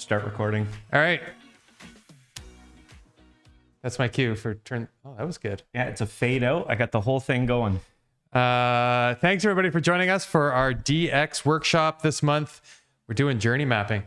Start recording. All right. That's my cue for turn. Oh, that was good. Yeah, it's a fade out. I got the whole thing going. Thanks everybody for joining us for our DX workshop this month. We're doing journey mapping.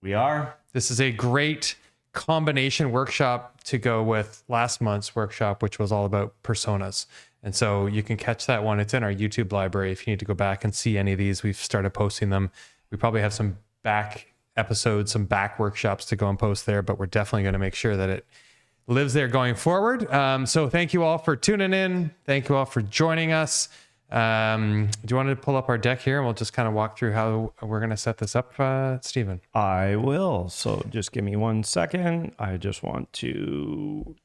We are. This is a great combination workshop to go with last month's workshop, which was all about personas. And so you can catch that one. It's in our YouTube library. If you need to go back and see any of these, we've started posting them. We probably have some back episodes, some back workshops to go and post there, but we're definitely going to make sure that it lives there going forward. So thank you all for tuning in. Thank you all for joining us. Do you want to pull up our deck here and we'll just kind of walk through how we're going to set this up, Stephen? I will. So just give me 1 second. I just want to...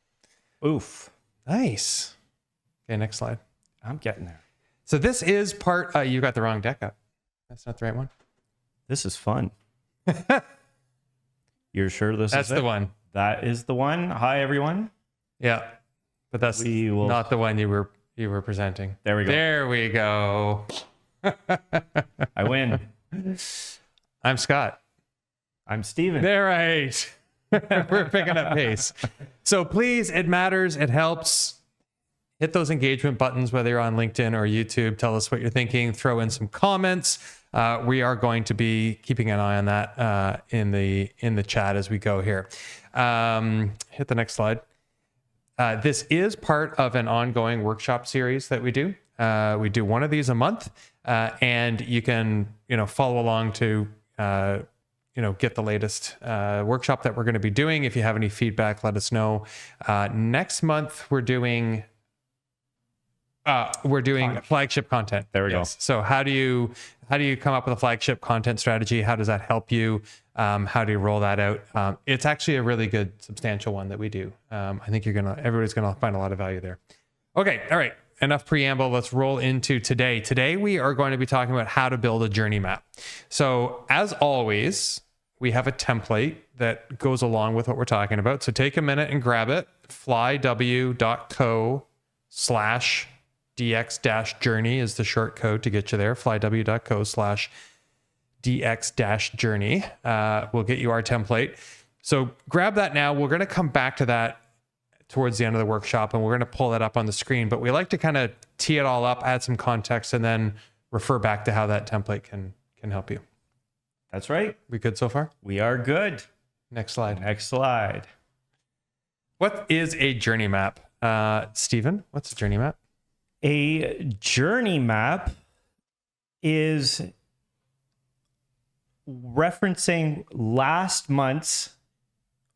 Oof. Nice. Okay, next slide. I'm getting there. So this is part... you got the wrong deck up. That's not the right one. This is fun. You're sure That's the one. That is the one. Hi, everyone. Yeah, but that's not the one you were presenting. There we go. There we go. I win. I'm Scott. I'm Steven. They're right. We're picking up pace. So please, it matters. It helps. Hit those engagement buttons, whether you're on LinkedIn or YouTube. Tell us what you're thinking. Throw in some comments. We are going to be keeping an eye on that in the chat as we go here. Hit the next slide. This is part of an ongoing workshop series that we do. We do one of these a month, and you can follow along to get the latest workshop that we're going to be doing. If you have any feedback, let us know. Next month we're doing flagship content. There we go. So how do you come up with a flagship content strategy? How does that help you? How do you roll that out? It's actually a really good, substantial one that we do. I think everybody's gonna find a lot of value there. Okay, all right. Enough preamble. Let's roll into today. Today we are going to be talking about how to build a journey map. So as always, we have a template that goes along with what we're talking about. So take a minute and grab it. flyw.co/DX-journey is the short code to get you there. flyw.co/DX-journey will get you our template. So grab that now. We're going to come back to that towards the end of the workshop, and we're going to pull that up on the screen. But we like to kind of tee it all up, add some context, and then refer back to how that template can help you. That's right. We good so far? We are good. Next slide. Next slide. What is a journey map? Stephen, what's a journey map? A journey map is referencing last month's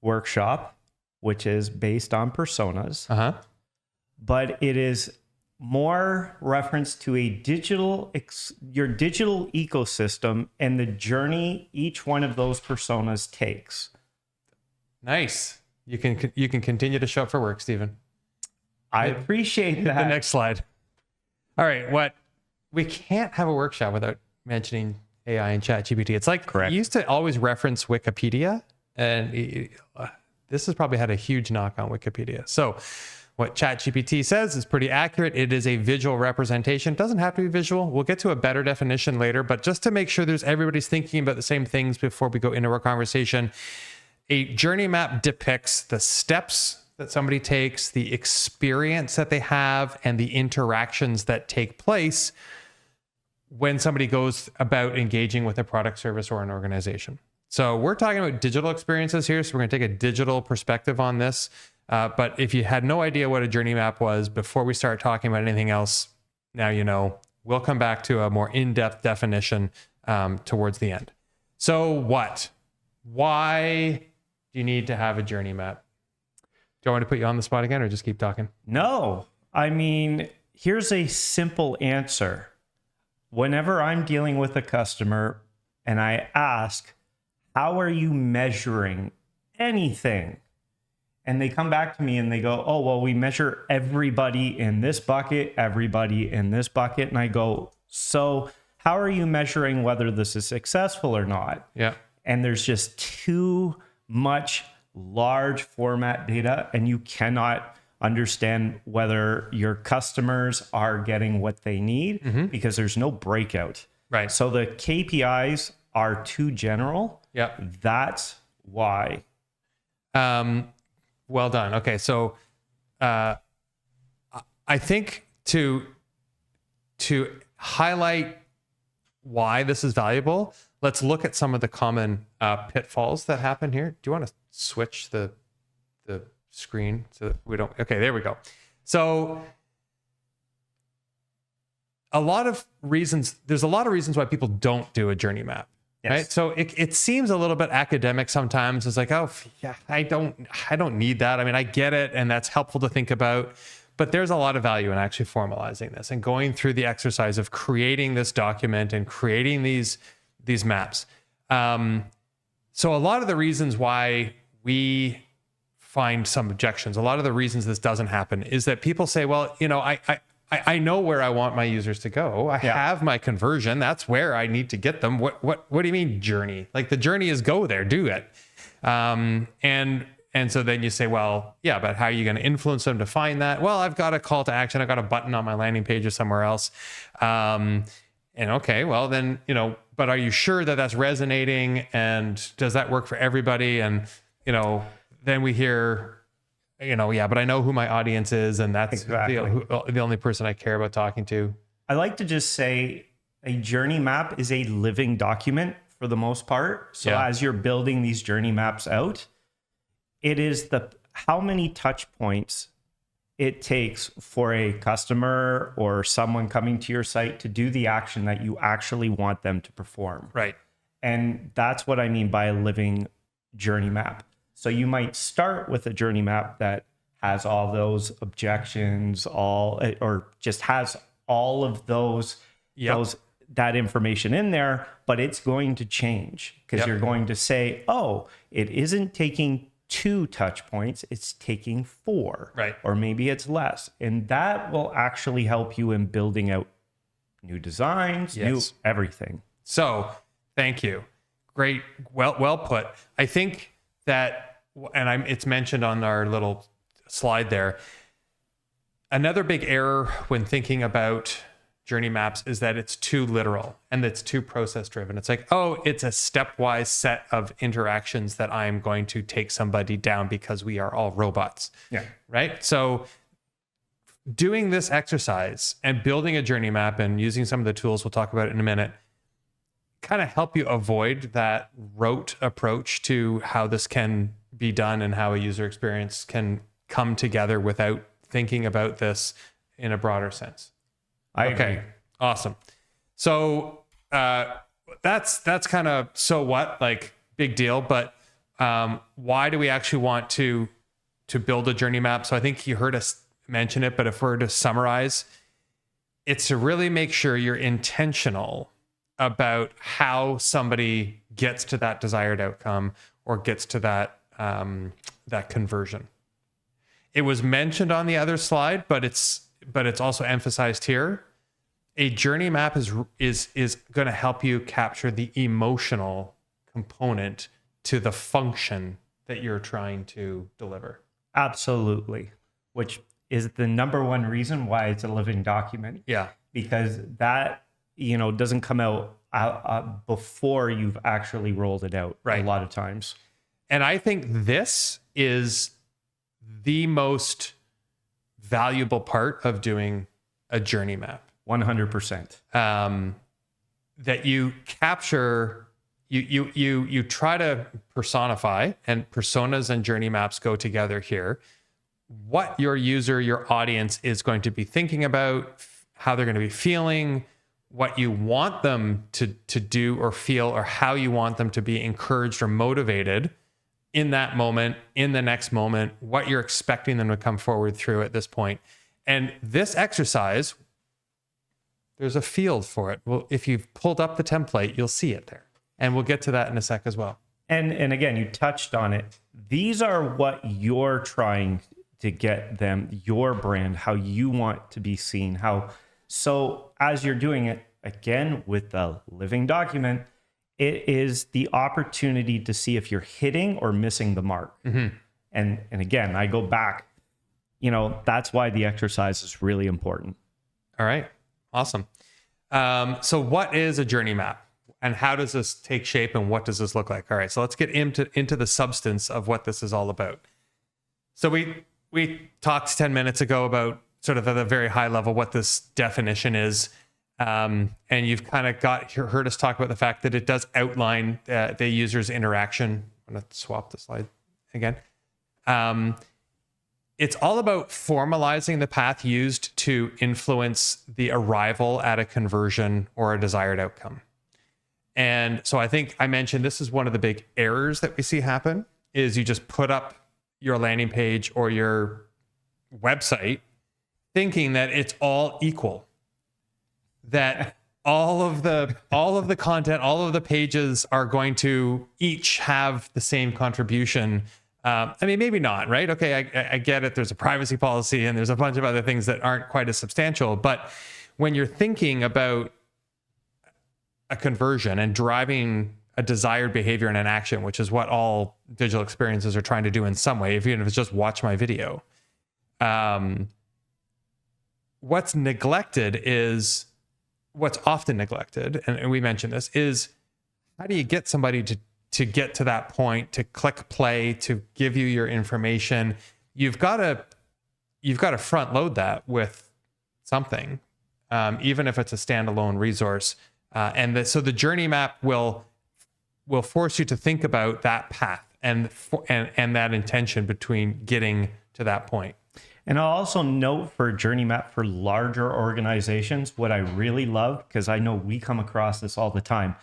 workshop, which is based on personas, but it is more reference to a your digital ecosystem and the journey each one of those personas takes. Nice. You can continue to show up for work, Stephen. I appreciate that. The next slide. All right, we can't have a workshop without mentioning AI and ChatGPT. It's like Correct. You used to always reference Wikipedia, and this has probably had a huge knock on Wikipedia. So what ChatGPT says is pretty accurate. It is a visual representation. It doesn't have to be visual. We'll get to a better definition later, but just to make sure everybody's thinking about the same things before we go into our conversation, a journey map depicts the steps that somebody takes, the experience that they have, and the interactions that take place when somebody goes about engaging with a product, service, or an organization. So we're talking about digital experiences here, so we're going to take a digital perspective on this. But if you had no idea what a journey map was before we start talking about anything else, now you know. We'll come back to a more in-depth definition towards the end. So what? Why do you need to have a journey map? Do you want me to put you on the spot again or just keep talking? No. I mean, here's a simple answer. Whenever I'm dealing with a customer and I ask, how are you measuring anything? And they come back to me and they go, oh, well, we measure everybody in this bucket, everybody in this bucket. And I go, so how are you measuring whether this is successful or not? Yeah. And there's just too much large format data, and you cannot understand whether your customers are getting what they need because there's no breakout. Right. So the KPIs are too general. Yeah. That's why. Well done. Okay. So, I think to highlight why this is valuable, let's look at some of the common pitfalls that happen here. Do you want to switch the screen so that we don't? Okay, there we go. So there's a lot of reasons why people don't do a journey map. Yes. Right. So it seems a little bit academic sometimes. It's like, oh yeah, I don't need that. I mean, I get it, and that's helpful to think about. But there's a lot of value in actually formalizing this and going through the exercise of creating this document and creating these maps. So a lot of the reasons why we find some objections, a lot of the reasons this doesn't happen is that people say, well, you know, I know where I want my users to go. I have my conversion. That's where I need to get them. What do you mean journey? Like the journey is go there, do it. And so then you say, well, yeah, but how are you going to influence them to find that? Well, I've got a call to action. I've got a button on my landing page or somewhere else. And okay, well then, you know, but are you sure that that's resonating? And does that work for everybody? And, you know, then we hear, you know, yeah, but I know who my audience is. And that's the only person I care about talking to. I like to just say a journey map is a living document for the most part. So as you're building these journey maps out, it is how many touch points it takes for a customer or someone coming to your site to do the action that you actually want them to perform. Right. And that's what I mean by a living journey map. So you might start with a journey map that has all those objections, or just has all of that information in there, but it's going to change because you're going to say, oh, it isn't taking 2 touch points, it's taking 4, right? Or maybe it's less. And that will actually help you in building out new designs, new everything. So thank you. Great. Well put. I think that, and it's mentioned on our little slide there, another big error when thinking about journey maps is that it's too literal and it's too process driven. It's like, oh, it's a stepwise set of interactions that I'm going to take somebody down because we are all robots. Yeah. Right. So doing this exercise and building a journey map and using some of the tools we'll talk about in a minute kind of help you avoid that rote approach to how this can be done and how a user experience can come together without thinking about this in a broader sense. I agree. Awesome. So that's kind of so what, like big deal, but why do we actually want to build a journey map? So I think you heard us mention it, but if we're to summarize, it's to really make sure you're intentional about how somebody gets to that desired outcome or gets to that that conversion. It was mentioned on the other slide, but it's also emphasized here. A journey map is going to help you capture the emotional component to the function that you're trying to deliver. Absolutely. Which is the number one reason why it's a living document. Yeah. Because that, doesn't come out before you've actually rolled it out. Right. A lot of times. And I think this is the most valuable part of doing a journey map. 100%. That you capture, you try to personify, and personas and journey maps go together here, what your user, your audience is going to be thinking about, how they're going to be feeling, what you want them to do or feel, or how you want them to be encouraged or motivated in that moment, in the next moment, what you're expecting them to come forward through at this point. And this exercise, there's a field for it. Well, if you've pulled up the template, you'll see it there. And we'll get to that in a sec as well. And again, you touched on it. These are what you're trying to get them, your brand, how you want to be seen. So as you're doing it, again, with the living document, it is the opportunity to see if you're hitting or missing the mark. Mm-hmm. And again, I go back, that's why the exercise is really important. All right. Awesome. So what is a journey map? and how does this take shape and what does this look like? All right, so let's get into the substance of what this is all about. So we talked 10 minutes ago about sort of at a very high level what this definition is. And you've kind of heard us talk about the fact that it does outline the user's interaction. I'm going to swap the slide again. It's all about formalizing the path used to influence the arrival at a conversion or a desired outcome. And so I think I mentioned this is one of the big errors that we see happen is you just put up your landing page or your website thinking that it's all equal, that all of the content, all of the pages are going to each have the same contribution. I mean, maybe not, right? Okay, I get it. There's a privacy policy and there's a bunch of other things that aren't quite as substantial. But when you're thinking about a conversion and driving a desired behavior and an action, which is what all digital experiences are trying to do in some way, even if it's just watch my video, what's often neglected, and we mentioned this, is how do you get somebody to get to that point, to click play, to give you your information? You've got to front load that with something, even if it's a standalone resource. So the journey map will force you to think about that path and that intention between getting to that point. And I'll also note for journey map for larger organizations, what I really love, because I know we come across this all the time.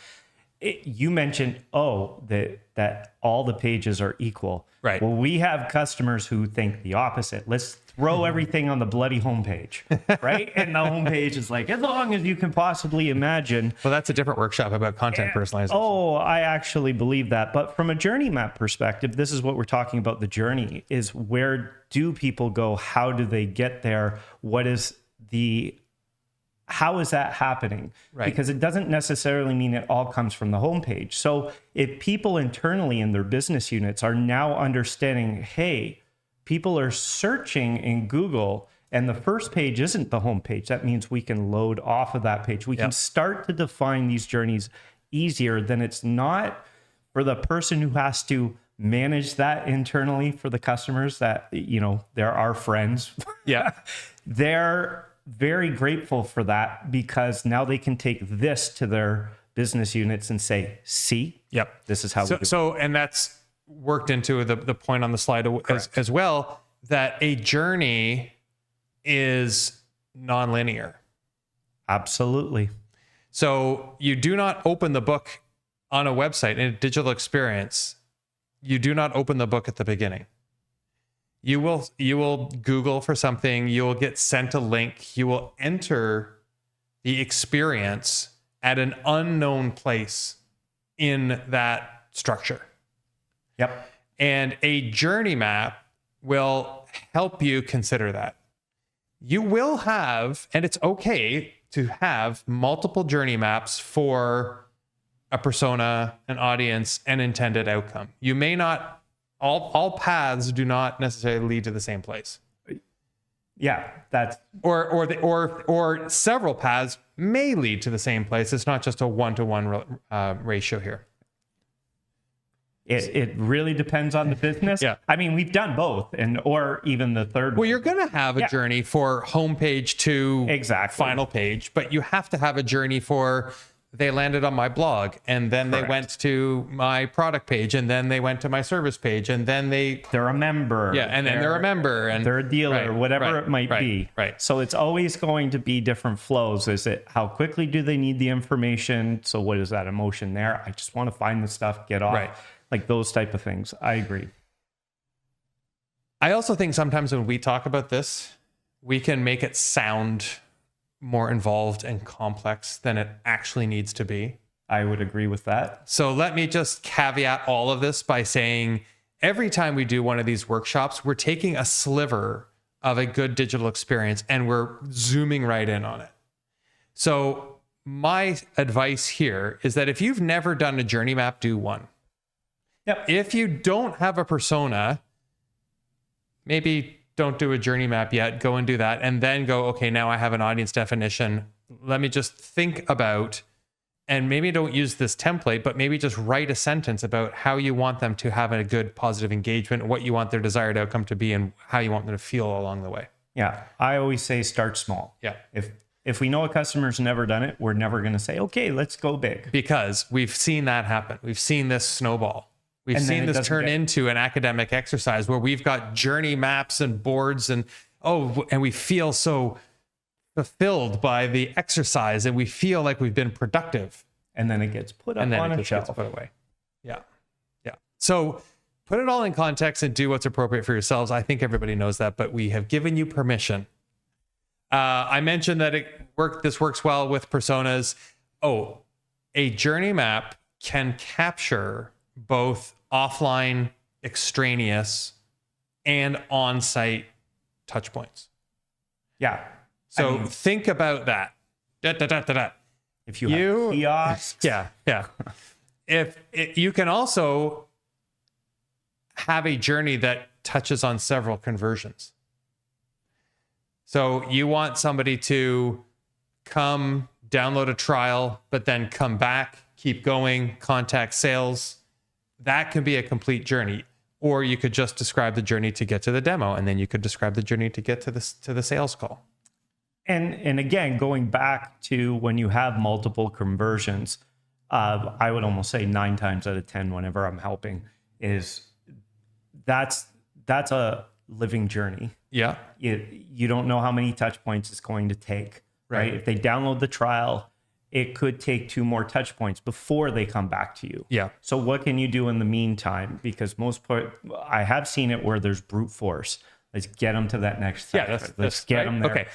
You mentioned, that all the pages are equal. Right. Well, we have customers who think the opposite. Let's throw everything on the bloody homepage, right? And the homepage is like, as long as you can possibly imagine. Well, that's a different workshop about content personalization. Oh, I actually believe that. But from a journey map perspective, this is what we're talking about. The journey is, where do people go? How do they get there? How is that happening? Right. Because it doesn't necessarily mean it all comes from the homepage. So if people internally in their business units are now understanding, hey, people are searching in Google and the first page isn't the homepage, that means we can load off of that page. We can start to define these journeys easier. Then it's not for the person who has to manage that internally for the customers that, they're our friends. Yeah. They're very grateful for that, because now they can take this to their business units and say, see, this is how we do it. So, and that's worked into the point on the slide as well, that a journey is nonlinear. Absolutely. So you do not open the book on a website in a digital experience. You do not open the book at the beginning. You will Google for something. You will get sent a link. You will enter the experience at an unknown place in that structure. Yep. And a journey map will help you consider that. You will have, and it's okay to have, multiple journey maps for a persona, an audience, an intended outcome. You may not. All paths do not necessarily lead to the same place. Yeah, that's or several paths may lead to the same place. It's not just a 1-to-1 ratio here. It really depends on the business. Yeah. I mean, we've done both, or even the third. Well, you're going to have a journey for homepage to final page, but you have to have a journey for, they landed on my blog, and then they went to my product page, and then they went to my service page, and then they're a member. Yeah, and then they're a member, and they're a dealer, whatever it might be. Right. So it's always going to be different flows. Is it, how quickly do they need the information? So what is that emotion there? I just want to find the stuff, get off. Right. Like those type of things. I agree. I also think sometimes when we talk about this, we can make it sound more involved and complex than it actually needs to be. I would agree with that. So let me just caveat all of this by saying, every time we do one of these workshops, we're taking a sliver of a good digital experience and we're zooming right in on it. So my advice here is that if you've never done a journey map, do one. Yep. If you don't have a persona, maybe don't do a journey map yet. Go and do that. And then go, okay, now I have an audience definition. Let me just think about and maybe don't use this template, but maybe just write a sentence about how you want them to have a good positive engagement, what you want their desired outcome to be, and how you want them to feel along the way. Yeah. I always say start small. Yeah. If we know a customer's never done it, we're never going to say, okay, let's go big. Because we've seen that happen. We've seen this snowball. We've And then seen it this doesn't turn get- into an academic exercise where we've got journey maps and boards and we feel so fulfilled by the exercise and we feel like we've been productive. And then it gets put up And then on it a just shelf. gets put away. Yeah. Yeah. So put it all in context and do what's appropriate for yourselves. I think everybody knows that, but we have given you permission. I mentioned that this works well with personas. Oh, a journey map can capture both offline, extraneous, and on-site touch points. Yeah. So think about that. If you have kiosks. Yeah. If you can also have a journey that touches on several conversions. So you want somebody to come, download a trial, but then come back, keep going, contact sales. That can be a complete journey. Or you could just describe the journey to get to the demo, and then you could describe the journey to get to the sales call. And again, going back to when you have multiple conversions, I would almost say 9 times out of 10, whenever I'm helping, is that's a living journey. Yeah. You don't know how many touch points it's going to take, right? If they download the trial, it could take 2 more touch points before they come back to you. Yeah. So what can you do in the meantime? Because I have seen it where there's brute force. Let's get them to that next step. Yeah, Let's get them there. Okay.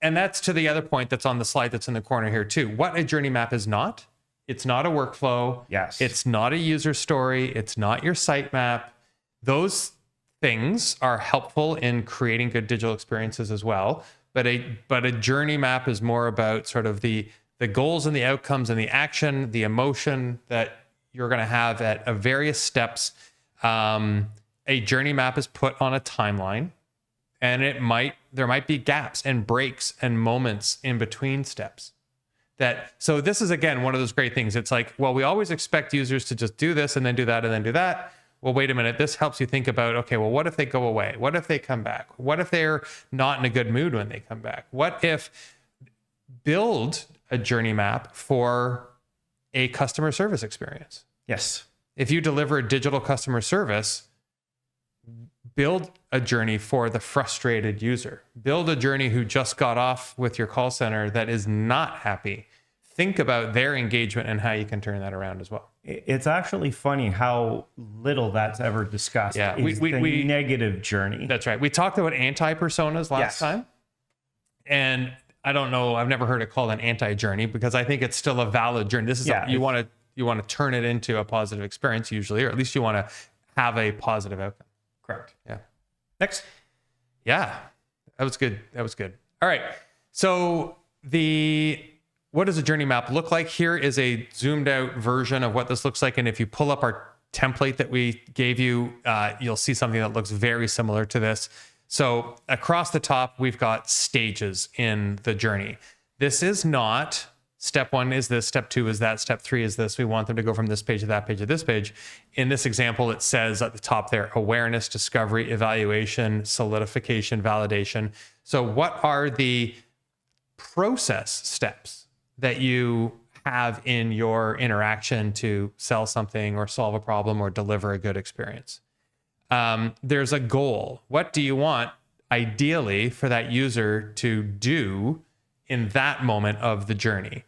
And that's to the other point that's on the slide that's in the corner here too. What a journey map is not. It's not a workflow. Yes. It's not a user story. It's not your sitemap. Those things are helpful in creating good digital experiences as well. But a journey map is more about sort of the goals and the outcomes and the action, the emotion that you're going to have at various steps. A journey map is put on a timeline, and there might be gaps and breaks and moments in between steps. So this is, again, one of those great things. It's like, well, we always expect users to just do this and then do that and then do that. Well, wait a minute. This helps you think about, okay, well, what if they go away? What if they come back? What if they're not in a good mood when they come back? What if build a journey map for a customer service experience? Yes. If you deliver digital customer service, build a journey for the frustrated user. Build a journey who just got off with your call center that is not happy. Think about their engagement and how you can turn that around as well. It's actually funny how little that's ever discussed. Yeah, we negative journey. That's right. We talked about anti-personas last time. And I don't know, I've never heard it called an anti-journey because I think it's still a valid journey. This is you want to turn it into a positive experience usually, or at least you want to have a positive outcome. Correct. Yeah. Next. Yeah. That was good. All right. So what does a journey map look like? Here is a zoomed out version of what this looks like. And if you pull up our template that we gave you, you'll see something that looks very similar to this. So across the top, we've got stages in the journey. This is not step 1 is this, step 2 is that, step 3 is this. We want them to go from this page to that page to this page. In this example, it says at the top there, awareness, discovery, evaluation, solidification, validation. So what are the process steps that you have in your interaction to sell something or solve a problem or deliver a good experience? There's a goal. What do you want ideally for that user to do in that moment of the journey?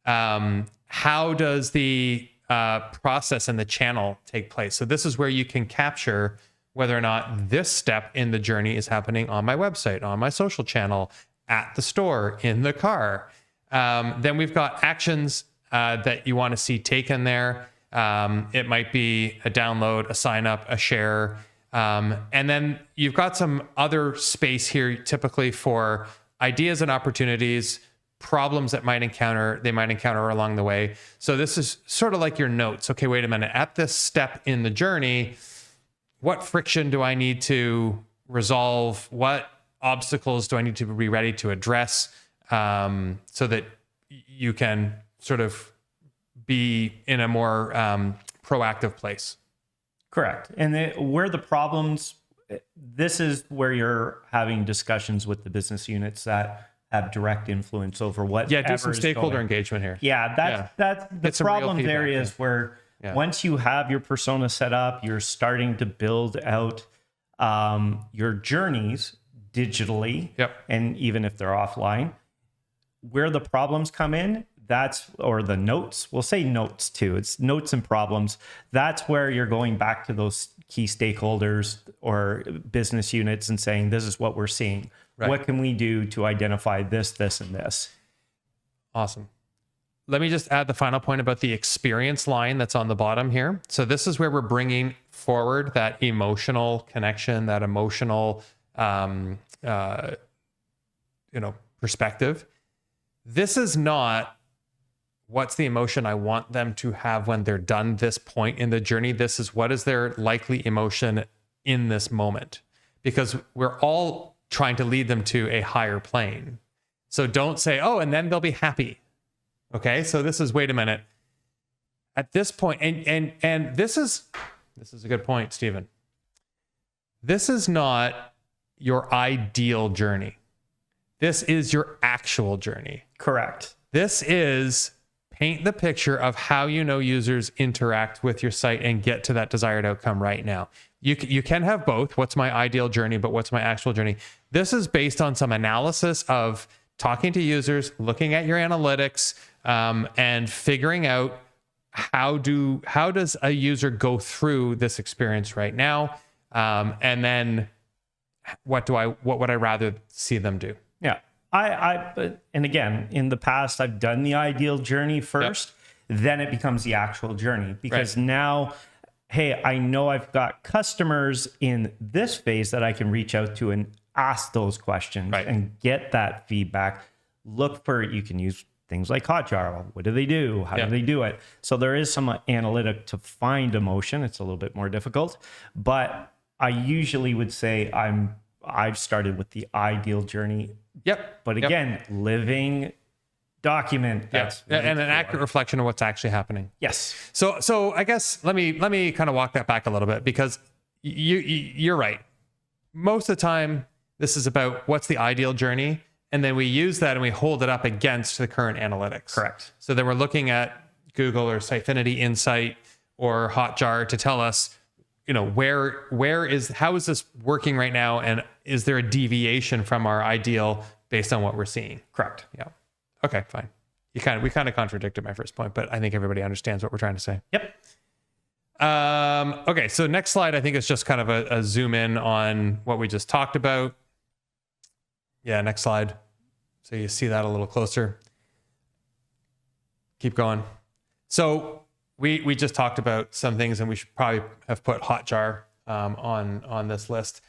How does the process and the channel take place? So this is where you can capture whether or not this step in the journey is happening on my website, on my social channel, at the store, in the car. Then we've got actions that you want to see taken there. It might be a download, a sign up, a share. And then you've got some other space here typically for ideas and opportunities, problems that they might encounter along the way. So this is sort of like your notes. Okay, wait a minute. At this step in the journey, what friction do I need to resolve? What obstacles do I need to be ready to address? So that you can sort of be in a more proactive place. Correct. And where the problems, this is where you're having discussions with the business units that have direct influence over what. Yeah, do some stakeholder engagement here. Yeah, that's the Get some real problems feedback, areas where once you have your persona set up, you're starting to build out your journeys digitally. Yep. And even if they're offline, where the problems come in, or the notes, we'll say notes too. It's notes and problems. That's where you're going back to those key stakeholders or business units and saying, this is what we're seeing. Right. What can we do to identify this, this, and this? Awesome. Let me just add the final point about the experience line that's on the bottom here. So this is where we're bringing forward that emotional connection, that emotional, perspective. This is not what's the emotion I want them to have when they're done this point in the journey. This is what is their likely emotion in this moment, because we're all trying to lead them to a higher plane. So don't say, oh, and then they'll be happy. Okay. So this is, wait a minute. At this point, and this is a good point, Stephen. This is not your ideal journey. This is your actual journey. Correct. This is paint the picture of how users interact with your site and get to that desired outcome right now. You can have both. What's my ideal journey, but what's my actual journey? This is based on some analysis of talking to users, looking at your analytics, and figuring out how does a user go through this experience right now, and then what would I rather see them do? Yeah. And again, in the past, I've done the ideal journey first, then it becomes the actual journey, because now, hey, I know I've got customers in this phase that I can reach out to and ask those questions and get that feedback. You can use things like Hotjar. What do they do? How do they do it? So there is some analytic to find emotion. It's a little bit more difficult, but I usually would say I've started with the ideal journey. Yep. But again, living document. That's and an accurate reflection of what's actually happening. Yes. So I guess let me kind of walk that back a little bit, because you're right. Most of the time, this is about what's the ideal journey, and then we use that and we hold it up against the current analytics. Correct. So then we're looking at Google or Sitefinity Insight or Hotjar to tell us, how is this working right now, and is there a deviation from our ideal based on what we're seeing? Correct. Yeah. Okay, fine. We kind of contradicted my first point, but I think everybody understands what we're trying to say. Yep. Okay, so next slide, I think it's just kind of a zoom in on what we just talked about. Yeah, next slide. So you see that a little closer. Keep going. So we just talked about some things, and we should probably have put Hotjar on this list.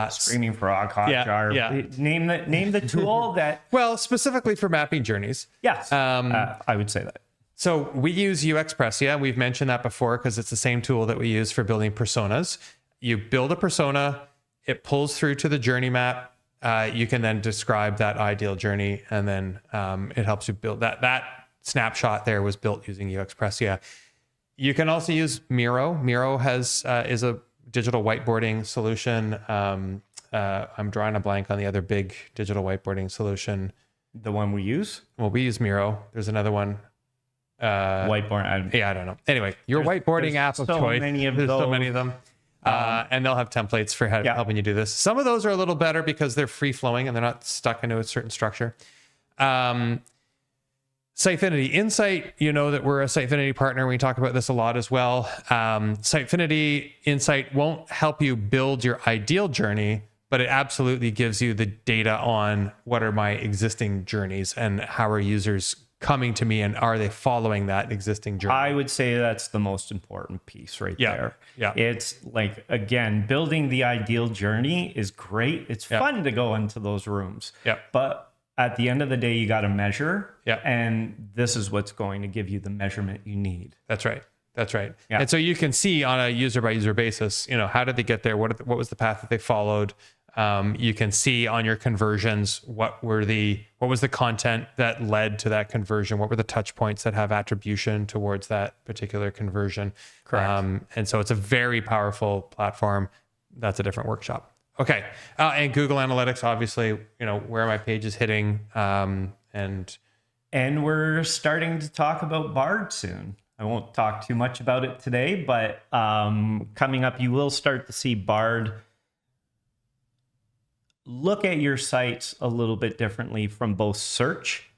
Screaming frog, Hotjar. Yeah. Name the tool that. Well, specifically for mapping journeys. Yes. I would say that. So we use UXpressia. We've mentioned that before because it's the same tool that we use for building personas. You build a persona, it pulls through to the journey map. You can then describe that ideal journey, and then it helps you build that. That snapshot there was built using UXpressia. You can also use Miro. Miro is a digital whiteboarding solution. I'm drawing a blank on the other big digital whiteboarding solution. The one we use? Well, we use Miro. There's another one. Whiteboard. I don't know. Anyway, your whiteboarding app of choice. There's so many of them. And they'll have templates for helping you do this. Some of those are a little better because they're free flowing and they're not stuck into a certain structure. Sitefinity Insight, you know that we're a Sitefinity partner. We talk about this a lot as well. Sitefinity Insight won't help you build your ideal journey, but it absolutely gives you the data on what are my existing journeys and how are users coming to me and are they following that existing journey. I would say that's the most important piece there. Yeah. It's like, again, building the ideal journey is great. It's fun to go into those rooms. Yeah. But at the end of the day, you got to measure. Yeah. And this is what's going to give you the measurement you need. That's right. Yeah. Yeah. And so you can see on a user by user basis, how did they get there? What was the path that they followed? You can see on your conversions what was the content that led to that conversion, what were the touch points that have attribution towards that particular conversion. Correct. And so it's a very powerful platform. That's a different workshop. Okay. And Google Analytics, obviously, where my page is hitting. And we're starting to talk about Bard soon. I won't talk too much about it today, but coming up, you will start to see Bard look at your sites a little bit differently from both search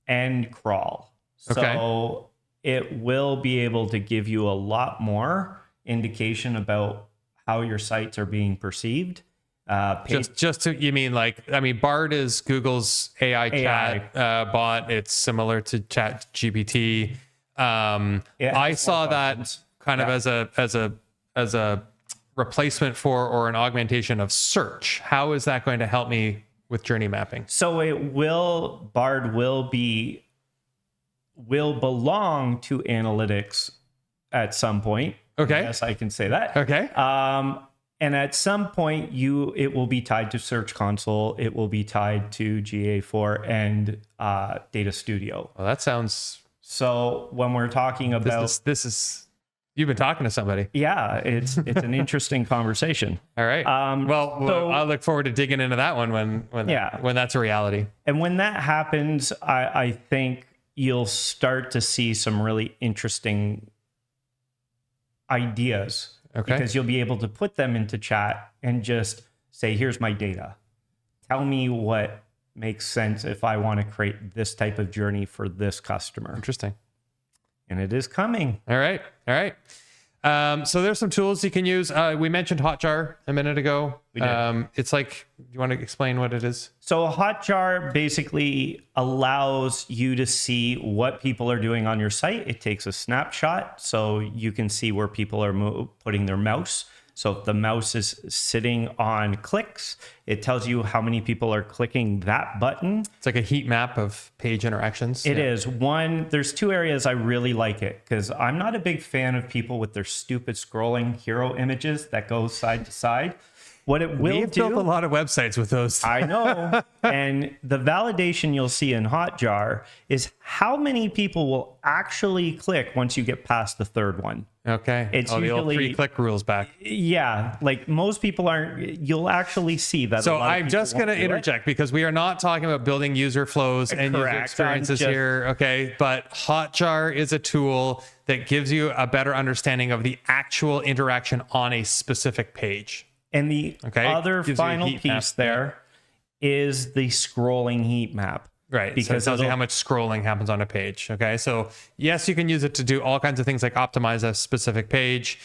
and crawl. Okay. So it will be able to give you a lot more indication about how your sites are being perceived. Bard is Google's AI. Chat bot. It's similar to Chat GPT. I saw that kind of as a replacement for or an augmentation of search. How is that going to help me with journey mapping? So Bard will belong to analytics at some point. Okay. Yes, I can say that. Okay. And at some point, it will be tied to Search Console. It will be tied to GA4 and Data Studio. Well, that sounds. So when we're talking about this is you've been talking to somebody. Yeah, it's an interesting conversation. All right. So I look forward to digging into that one when that's a reality. And when that happens, I think you'll start to see some really interesting ideas. Okay. Because you'll be able to put them into chat and just say, here's my data. Tell me what makes sense if I want to create this type of journey for this customer. Interesting. And it is coming. All right. So there's some tools you can use. We mentioned Hotjar a minute ago. We did. It's like, do you want to explain what it is? So Hotjar basically allows you to see what people are doing on your site. It takes a snapshot so you can see where people are putting their mouse. So if the mouse is sitting on clicks, it tells you how many people are clicking that button. It's like a heat map of page interactions. It is. There's two areas I really like it because I'm not a big fan of people with their stupid scrolling hero images that go side to side. What it will We've built a lot of websites with those. I know. And the validation you'll see in Hotjar is how many people will actually click once you get past the third one. Okay. It's the old usually 3-click rules back. Yeah. Like most people aren't, you'll actually see that. So I'm just going to interject because we are not talking about building user flows and user experiences here. Okay. But Hotjar is a tool that gives you a better understanding of the actual interaction on a specific page. And the other final piece there is the scrolling heat map. Right. Because so it tells you how much scrolling happens on a page. Okay. So yes, you can use it to do all kinds of things like optimize a specific page.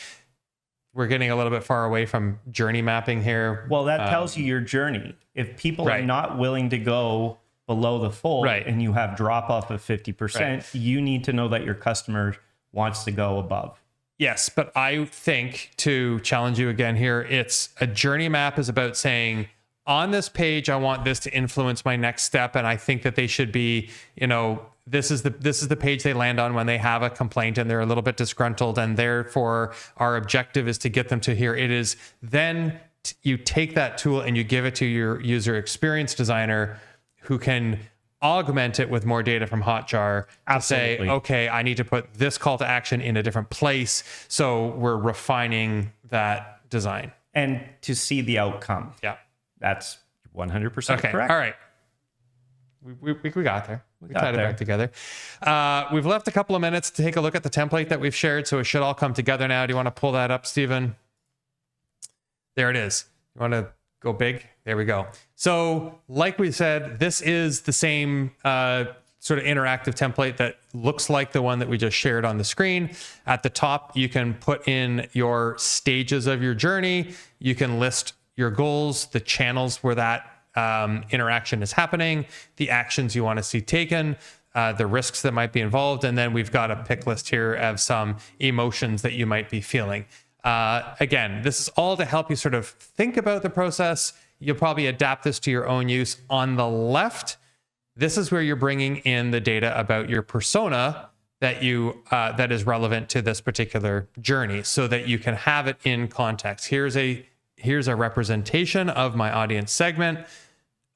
We're getting a little bit far away from journey mapping here. Well, that tells you your journey. If people are not willing to go below the fold and you have drop off of 50%, you need to know that your customer wants to go above. Yes, but I think, to challenge you again here, it's a journey map is about saying, on this page, I want this to influence my next step. And I think that they should be, this is the page they land on when they have a complaint and they're a little bit disgruntled. And therefore, our objective is to get them to here. It is then you take that tool and you give it to your user experience designer who can augment it with more data from Hotjar to say, okay, I need to put this call to action in a different place. So we're refining that design. And to see the outcome. Yeah. That's 100% correct. All right. We got there. We tied it back together. We've left a couple of minutes to take a look at the template that we've shared. So it should all come together now. Do you want to pull that up, Stephen? There it is. You want to go big? There we go. So like we said, this is the same sort of interactive template that looks like the one that we just shared on the screen. At the top, you can put in your stages of your journey. You can list your goals, the channels where that interaction is happening, the actions you want to see taken, the risks that might be involved. And then we've got a pick list here of some emotions that you might be feeling. Again, this is all to help you sort of think about the process. You'll probably adapt this to your own use. On the left, this is where you're bringing in the data about your persona that that is relevant to this particular journey so that you can have it in context. Here's a here's a representation of my audience segment.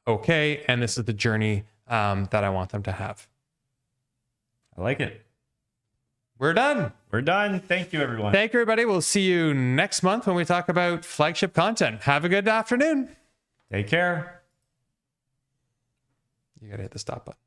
Okay. And this is the journey that I want them to have. I like it. We're done. We're done. Thank you, everyone. Thank you, everybody. We'll see you next month when we talk about flagship content. Have a good afternoon. Take care. You got to hit the stop button.